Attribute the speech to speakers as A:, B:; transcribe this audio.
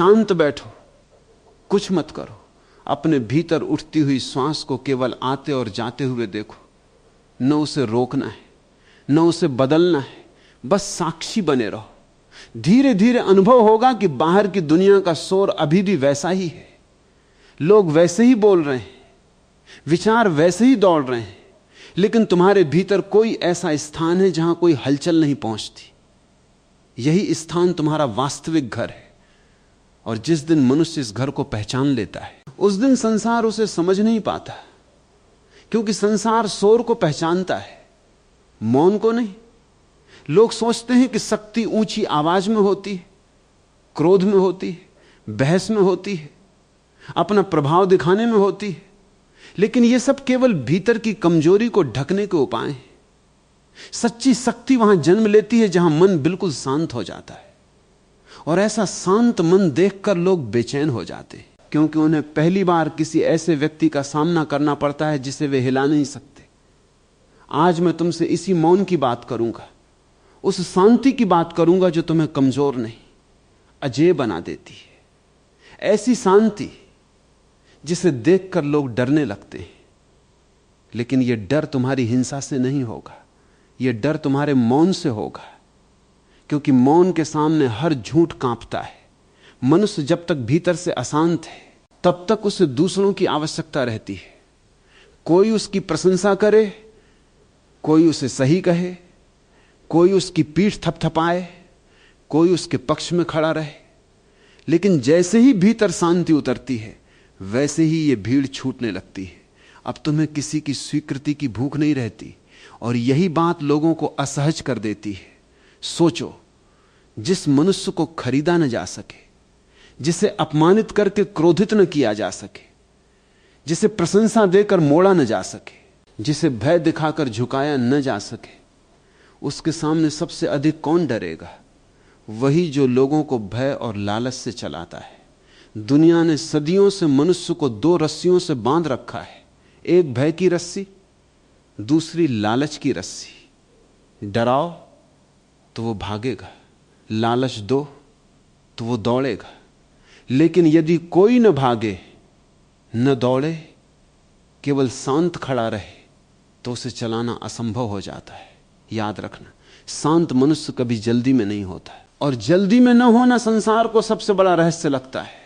A: शांत बैठो, कुछ मत करो, अपने भीतर उठती हुई श्वास को केवल आते और जाते हुए देखो। न उसे रोकना है, न उसे बदलना है, बस साक्षी बने रहो। धीरे धीरे अनुभव होगा कि बाहर की दुनिया का शोर अभी भी वैसा ही है, लोग वैसे ही बोल रहे हैं, विचार वैसे ही दौड़ रहे हैं, लेकिन तुम्हारे भीतर कोई ऐसा स्थान है जहां कोई हलचल नहीं पहुंचती। यही स्थान तुम्हारा वास्तविक घर है। और जिस दिन मनुष्य इस घर को पहचान लेता है, उस दिन संसार उसे समझ नहीं पाता, क्योंकि संसार शोर को पहचानता है, मौन को नहीं। लोग सोचते हैं कि शक्ति ऊंची आवाज में होती है, क्रोध में होती है, बहस में होती है, अपना प्रभाव दिखाने में होती है, लेकिन यह सब केवल भीतर की कमजोरी को ढकने के उपाय हैं। सच्ची शक्ति वहां जन्म लेती है जहां मन बिल्कुल शांत हो जाता है। और ऐसा शांत मन देखकर लोग बेचैन हो जाते हैं, क्योंकि उन्हें पहली बार किसी ऐसे व्यक्ति का सामना करना पड़ता है जिसे वे हिला नहीं सकते। आज मैं तुमसे इसी मौन की बात करूंगा, उस शांति की बात करूंगा जो तुम्हें कमजोर नहीं, अजेय बना देती है। ऐसी शांति जिसे देखकर लोग डरने लगते हैं, लेकिन यह डर तुम्हारी हिंसा से नहीं होगा, यह डर तुम्हारे मौन से होगा, क्योंकि मौन के सामने हर झूठ कांपता है। मनुष्य जब तक भीतर से अशांत है, तब तक उसे दूसरों की आवश्यकता रहती है। कोई उसकी प्रशंसा करे, कोई उसे सही कहे, कोई उसकी पीठ थपथपाए, कोई उसके पक्ष में खड़ा रहे। लेकिन जैसे ही भीतर शांति उतरती है, वैसे ही यह भीड़ छूटने लगती है। अब तुम्हें किसी की स्वीकृति की भूख नहीं रहती, और यही बात लोगों को असहज कर देती है। सोचो, जिस मनुष्य को खरीदा न जा सके, जिसे अपमानित करके क्रोधित न किया जा सके, जिसे प्रशंसा देकर मोड़ा न जा सके, जिसे भय दिखाकर झुकाया न जा सके, उसके सामने सबसे अधिक कौन डरेगा? वही जो लोगों को भय और लालच से चलाता है। दुनिया ने सदियों से मनुष्य को दो रस्सियों से बांध रखा है, एक भय की रस्सी, दूसरी लालच की रस्सी। डराओ तो वो भागेगा, लालच दो तो वो दौड़ेगा। लेकिन यदि कोई न भागे न दौड़े, केवल शांत खड़ा रहे, तो उसे चलाना असंभव हो जाता है। याद रखना, शांत मनुष्य कभी जल्दी में नहीं होता है, और जल्दी में न होना संसार को सबसे बड़ा रहस्य लगता है।